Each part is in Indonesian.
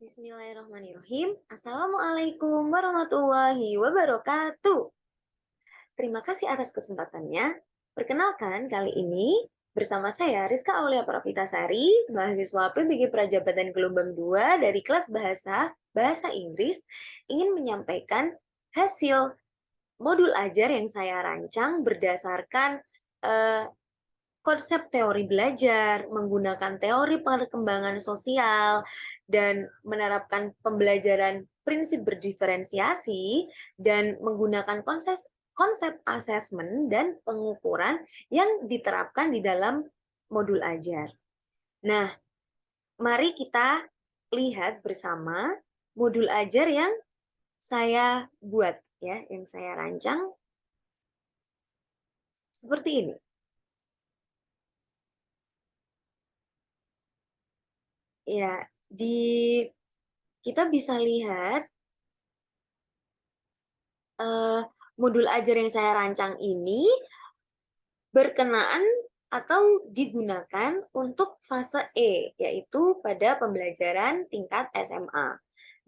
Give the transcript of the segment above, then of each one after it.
Bismillahirrahmanirrahim. Assalamualaikum warahmatullahi wabarakatuh. Terima kasih atas kesempatannya. Perkenalkan, kali ini bersama saya Rizka Aulia Pravitasari, mahasiswa PBG Prajabatan Gelombang 2 dari kelas Bahasa Inggris, ingin menyampaikan hasil modul ajar yang saya rancang berdasarkan eh, konsep teori belajar, menggunakan teori perkembangan sosial, dan menerapkan pembelajaran prinsip berdiferensiasi, dan menggunakan konsep asesmen dan pengukuran yang diterapkan di dalam modul ajar. Nah, mari kita lihat bersama modul ajar yang saya buat, ya, yang saya rancang seperti ini. Ya, kita bisa lihat modul ajar yang saya rancang ini berkenaan atau digunakan untuk fase E, yaitu pada pembelajaran tingkat SMA.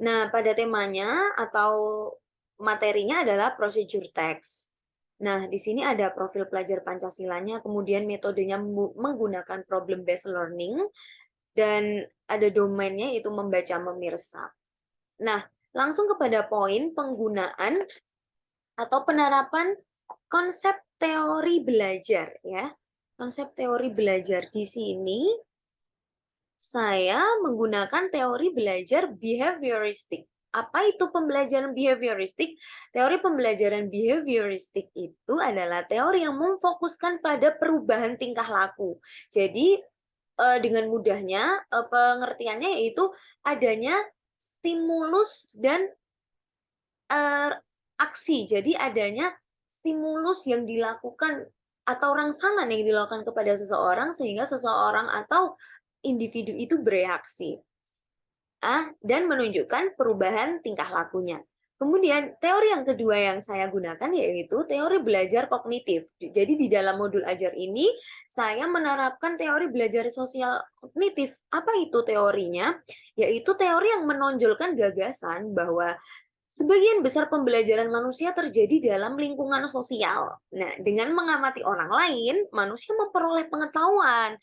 Nah, pada temanya atau materinya adalah procedure text. Nah, di sini ada profil pelajar Pancasilanya, kemudian metodenya menggunakan problem based learning, dan ada domainnya yaitu membaca memirsa. Nah, langsung kepada poin penggunaan atau penerapan konsep teori belajar, ya. Konsep teori belajar di sini saya menggunakan teori belajar behavioristik. Apa itu pembelajaran behavioristik? Teori pembelajaran behavioristik itu adalah teori yang memfokuskan pada perubahan tingkah laku. Jadi dengan mudahnya pengertiannya yaitu adanya stimulus dan aksi. Jadi adanya stimulus yang dilakukan atau rangsangan yang dilakukan kepada seseorang sehingga seseorang atau individu itu bereaksi dan menunjukkan perubahan tingkah lakunya. Kemudian teori yang kedua yang saya gunakan yaitu teori belajar kognitif. Jadi di dalam modul ajar ini saya menerapkan teori belajar sosial kognitif. Apa itu teorinya? Yaitu teori yang menonjolkan gagasan bahwa sebagian besar pembelajaran manusia terjadi dalam lingkungan sosial. Nah, dengan mengamati orang lain, manusia memperoleh pengetahuan,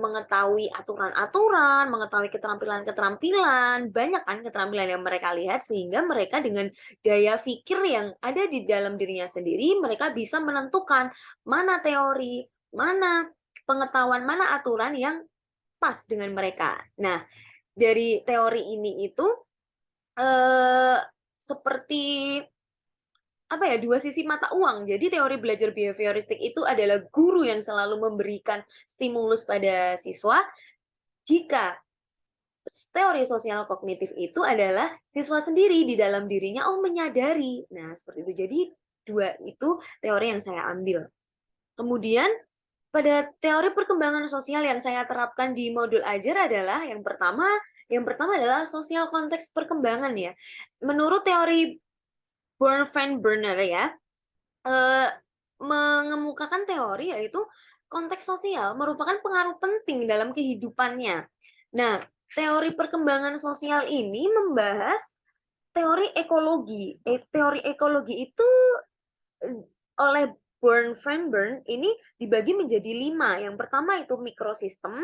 mengetahui aturan-aturan, mengetahui keterampilan-keterampilan, banyak kan keterampilan yang mereka lihat, sehingga mereka dengan daya pikir yang ada di dalam dirinya sendiri, mereka bisa menentukan mana teori, mana pengetahuan, mana aturan yang pas dengan mereka. Nah, dari teori ini itu eh, seperti apa ya, dua sisi mata uang. Jadi teori belajar behavioristik itu adalah guru yang selalu memberikan stimulus pada siswa, jika teori sosial kognitif itu adalah siswa sendiri di dalam dirinya menyadari. Nah, seperti itu. Jadi dua itu teori yang saya ambil. Kemudian pada teori perkembangan sosial yang saya terapkan di modul ajar adalah yang pertama adalah sosial konteks perkembangan, ya. Menurut teori Bernstein-Berner, ya, eh, mengemukakan teori yaitu konteks sosial merupakan pengaruh penting dalam kehidupannya. Nah, teori perkembangan sosial ini membahas teori ekologi. Teori ekologi itu oleh Born Feinberg ini dibagi menjadi 5. Yang pertama itu mikrosistem,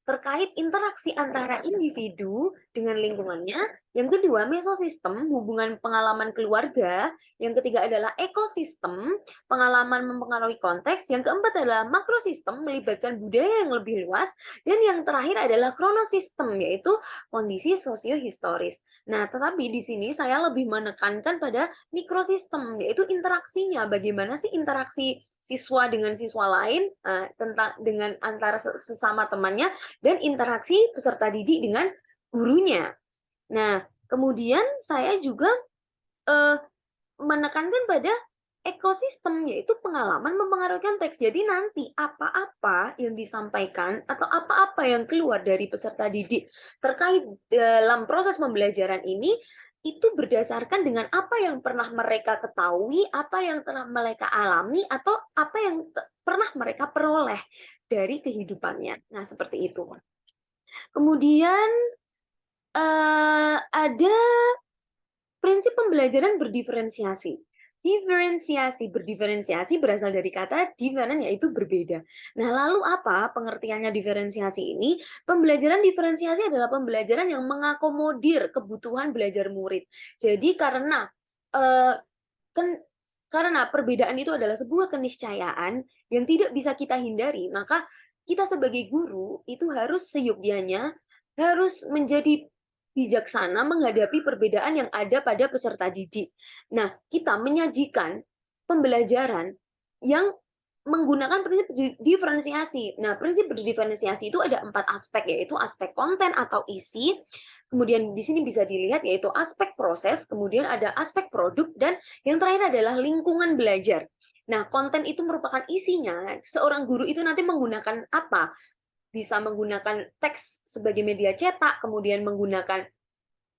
terkait interaksi antara individu dengan lingkungannya. Yang kedua, mesosistem, hubungan pengalaman keluarga. Yang ketiga adalah ekosistem, pengalaman mempengaruhi konteks. Yang keempat adalah makrosistem, melibatkan budaya yang lebih luas. Dan yang terakhir adalah kronosistem, yaitu kondisi sosiohistoris. Nah, tetapi di sini saya lebih menekankan pada mikrosistem, yaitu interaksinya. Bagaimana sih interaksi siswa dengan siswa lain, tentang dengan antara sesama temannya, dan interaksi peserta didik dengan gurunya. Nah, kemudian saya juga menekankan pada ekosistem, yaitu pengalaman mempengaruhi teks. Jadi nanti apa-apa yang disampaikan atau apa-apa yang keluar dari peserta didik terkait dalam proses pembelajaran ini, itu berdasarkan dengan apa yang pernah mereka ketahui, apa yang pernah mereka alami, atau apa yang pernah mereka peroleh dari kehidupannya. Nah, seperti itu. Kemudian Ada prinsip pembelajaran berdiferensiasi. Berdiferensiasi berasal dari kata different, yaitu berbeda. Nah, lalu apa pengertiannya diferensiasi ini? Pembelajaran diferensiasi adalah pembelajaran yang mengakomodir kebutuhan belajar murid. Jadi eh, karena perbedaan itu adalah sebuah keniscayaan yang tidak bisa kita hindari, maka kita sebagai guru itu harus seyogyanya, harus menjadi bijaksana menghadapi perbedaan yang ada pada peserta didik. Nah, kita menyajikan pembelajaran yang menggunakan prinsip diferensiasi. Nah, prinsip berdiferensiasi itu ada 4 aspek, yaitu aspek konten atau isi, kemudian di sini bisa dilihat yaitu aspek proses, kemudian ada aspek produk, dan yang terakhir adalah lingkungan belajar. Nah, konten itu merupakan isinya, seorang guru itu nanti menggunakan apa? Bisa menggunakan teks sebagai media cetak, kemudian menggunakan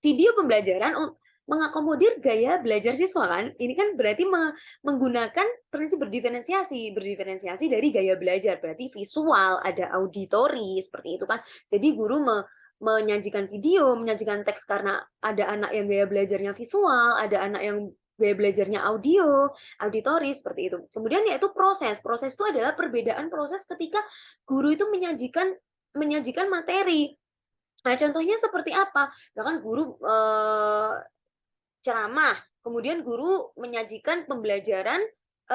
video pembelajaran mengakomodir gaya belajar siswa kan. Ini kan berarti menggunakan prinsip berdiferensiasi dari gaya belajar. Berarti visual, ada auditori, seperti itu kan. Jadi guru menyajikan video, menyajikan teks karena ada anak yang gaya belajarnya visual, ada anak yang gaya belajarnya auditori, seperti itu. Kemudian yaitu proses. Proses itu adalah perbedaan proses ketika guru itu menyajikan materi. Nah, contohnya seperti apa? Bahkan guru ceramah, kemudian guru menyajikan pembelajaran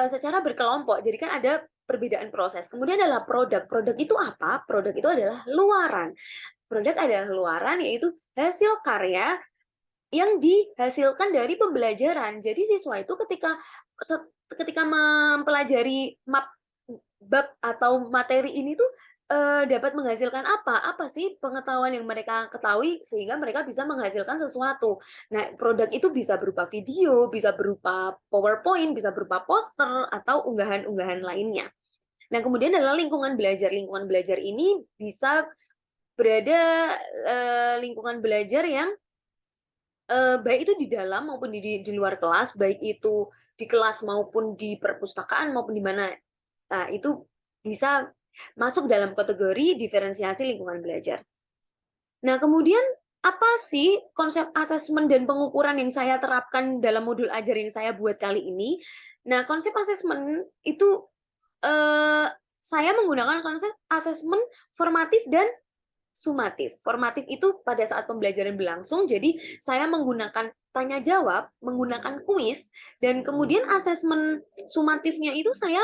secara berkelompok. Jadi kan ada perbedaan proses. Kemudian adalah produk. Produk itu apa? Produk itu adalah luaran. Produk adalah luaran, yaitu hasil karya yang dihasilkan dari pembelajaran. Jadi siswa itu ketika mempelajari bab atau materi ini tuh dapat menghasilkan apa sih pengetahuan yang mereka ketahui sehingga mereka bisa menghasilkan sesuatu. Nah, produk itu bisa berupa video, bisa berupa PowerPoint, bisa berupa poster atau unggahan-unggahan lainnya. Nah, kemudian adalah lingkungan belajar. Lingkungan belajar ini bisa berada lingkungan belajar yang baik itu di dalam maupun di luar kelas, baik itu di kelas maupun di perpustakaan maupun di mana. Nah, itu bisa masuk dalam kategori diferensiasi lingkungan belajar. Nah, kemudian apa sih konsep asesmen dan pengukuran yang saya terapkan dalam modul ajar yang saya buat kali ini? Nah, konsep asesmen itu saya menggunakan konsep asesmen formatif dan sumatif. Formatif itu pada saat pembelajaran berlangsung, jadi saya menggunakan tanya jawab, menggunakan kuis, dan kemudian asesmen sumatifnya itu saya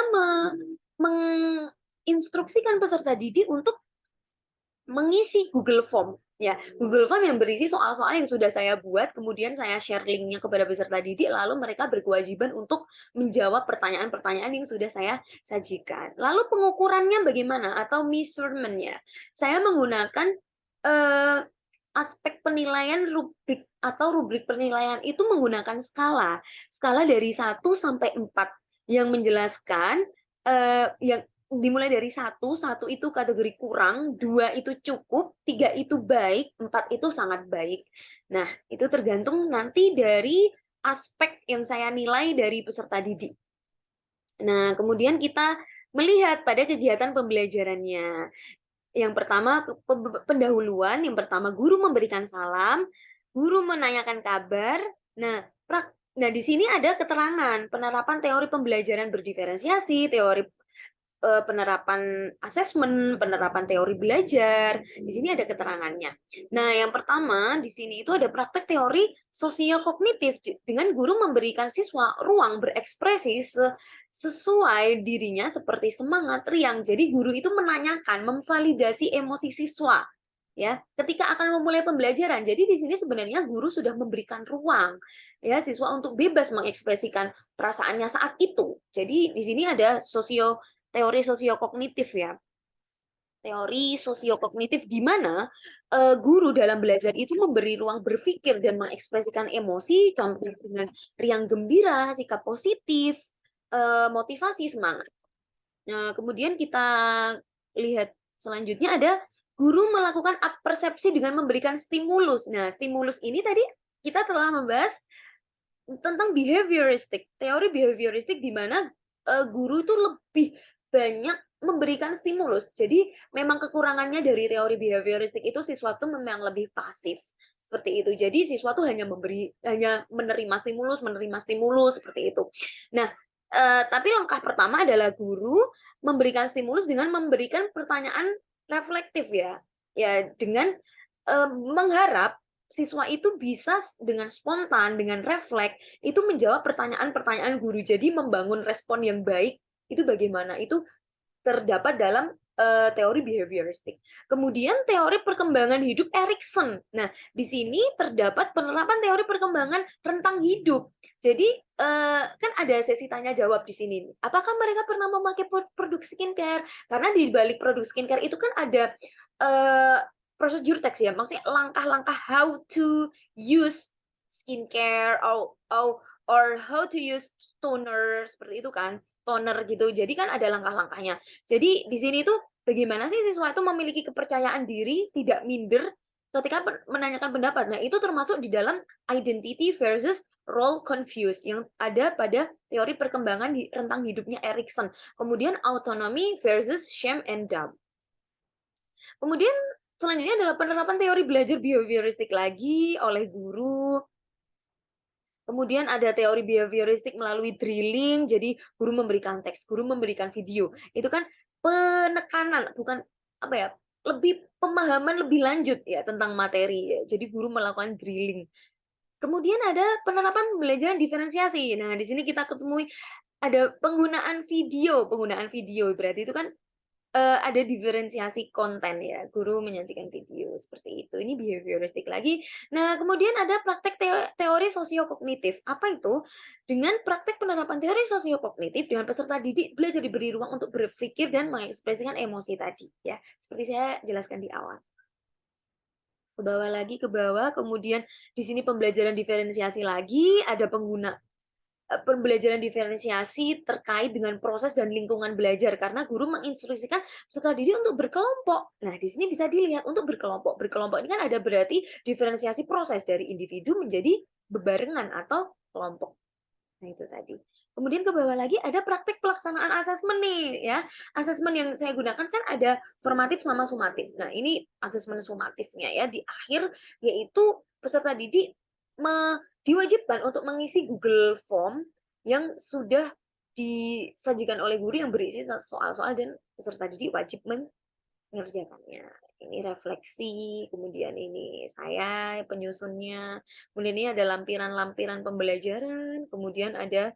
menginstruksikan peserta didik untuk mengisi Google Form. Ya, Google Form yang berisi soal-soal yang sudah saya buat, kemudian saya share linknya kepada peserta didik, lalu mereka berkewajiban untuk menjawab pertanyaan-pertanyaan yang sudah saya sajikan. Lalu pengukurannya bagaimana atau measurement-nya? Saya menggunakan aspek penilaian rubrik atau rubrik penilaian itu menggunakan skala. Skala dari 1 sampai 4 yang menjelaskan yang dimulai dari 1 itu kategori kurang, 2 itu cukup, 3 itu baik, 4 itu sangat baik. Nah, itu tergantung nanti dari aspek yang saya nilai dari peserta didik. Nah, kemudian kita melihat pada kegiatan pembelajarannya. Yang pertama, pendahuluan. Yang pertama, guru memberikan salam, guru menanyakan kabar. Nah, di sini ada keterangan penerapan teori pembelajaran berdiferensiasi, teori penerapan asesmen, penerapan teori belajar. Di sini ada keterangannya. Nah, yang pertama di sini itu ada praktek teori sosiokognitif dengan guru memberikan siswa ruang berekspresi sesuai dirinya seperti semangat, riang. Jadi guru itu menanyakan, memvalidasi emosi siswa. Ya, ketika akan memulai pembelajaran. Jadi di sini sebenarnya guru sudah memberikan ruang ya siswa untuk bebas mengekspresikan perasaannya saat itu. Jadi di sini ada teori sosiokognitif ya. Teori sosiokognitif di mana guru dalam belajar itu memberi ruang berpikir dan mengekspresikan emosi, contohnya dengan riang gembira, sikap positif, motivasi, semangat. Nah, kemudian kita lihat selanjutnya ada guru melakukan persepsi dengan memberikan stimulus. Nah, stimulus ini tadi kita telah membahas tentang behavioristik, teori behavioristik di mana guru itu lebih banyak memberikan stimulus. Jadi memang kekurangannya dari teori behavioristik itu siswa tuh memang lebih pasif, seperti itu. Jadi siswa tuh hanya menerima stimulus seperti itu. Nah, tapi langkah pertama adalah guru memberikan stimulus dengan memberikan pertanyaan reflektif ya. Ya dengan, mengharap siswa itu bisa dengan spontan, dengan refleks, itu menjawab pertanyaan-pertanyaan guru. Jadi membangun respon yang baik itu bagaimana? Itu terdapat dalam, teori behavioristik. Kemudian teori perkembangan hidup Erikson. Nah, di sini terdapat penerapan teori perkembangan rentang hidup. Jadi, kan ada sesi tanya jawab di sini. Apakah mereka pernah memakai produk skincare? Karena di balik produk skincare itu kan ada, eee, prosedur teks ya, maksudnya langkah-langkah how to use skincare or how to use toner, seperti itu kan, toner gitu. Jadi kan ada langkah-langkahnya. Jadi di sini tuh bagaimana sih siswa itu memiliki kepercayaan diri, tidak minder ketika menanyakan pendapat. Nah, itu termasuk di dalam identity versus role confuse yang ada pada teori perkembangan rentang hidupnya Erikson. Kemudian autonomy versus shame and doubt. Kemudian selanjutnya adalah penerapan teori belajar behavioristik lagi oleh guru. Kemudian ada teori behavioristik melalui drilling, jadi guru memberikan teks, guru memberikan video. Itu kan penekanan, bukan apa ya, lebih pemahaman lebih lanjut ya tentang materi ya. Jadi guru melakukan drilling. Kemudian ada penerapan pembelajaran diferensiasi. Nah, di sini kita ketemui ada penggunaan video berarti itu kan ada diferensiasi konten ya, guru menyajikan video seperti itu. Ini behavioristik lagi. Nah, kemudian ada praktek teori sosiokognitif. Apa itu? Dengan praktek penerapan teori sosiokognitif dengan peserta didik belajar diberi ruang untuk berpikir dan mengekspresikan emosi tadi ya. Seperti saya jelaskan di awal. Ke bawah lagi, ke bawah, kemudian di sini pembelajaran diferensiasi lagi, ada pembelajaran diferensiasi terkait dengan proses dan lingkungan belajar karena guru menginstruksikan peserta didik untuk berkelompok. Nah, di sini bisa dilihat untuk berkelompok. Berkelompok ini kan ada berarti diferensiasi proses dari individu menjadi bebarengan atau kelompok. Nah, itu tadi. Kemudian ke bawah lagi ada praktek pelaksanaan asesmen nih ya. Asesmen yang saya gunakan kan ada formatif sama sumatif. Nah, ini asesmen sumatifnya ya di akhir yaitu peserta didik diwajibkan untuk mengisi Google Form yang sudah disajikan oleh guru yang berisi soal-soal dan peserta didik wajib mengerjakannya. Ini refleksi, kemudian ini saya penyusunnya, kemudian ini ada lampiran-lampiran pembelajaran, kemudian ada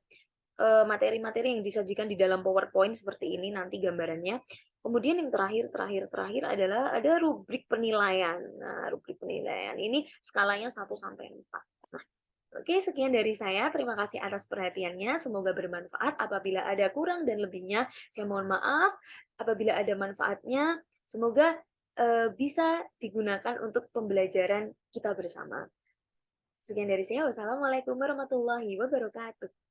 materi-materi yang disajikan di dalam PowerPoint seperti ini nanti gambarannya. Kemudian yang terakhir adalah ada rubrik penilaian. Nah, rubrik penilaian ini skalanya 1 sampai 4. Nah, oke, sekian dari saya. Terima kasih atas perhatiannya. Semoga bermanfaat. Apabila ada kurang dan lebihnya, saya mohon maaf. Apabila ada manfaatnya, semoga bisa digunakan untuk pembelajaran kita bersama. Sekian dari saya. Wassalamualaikum warahmatullahi wabarakatuh.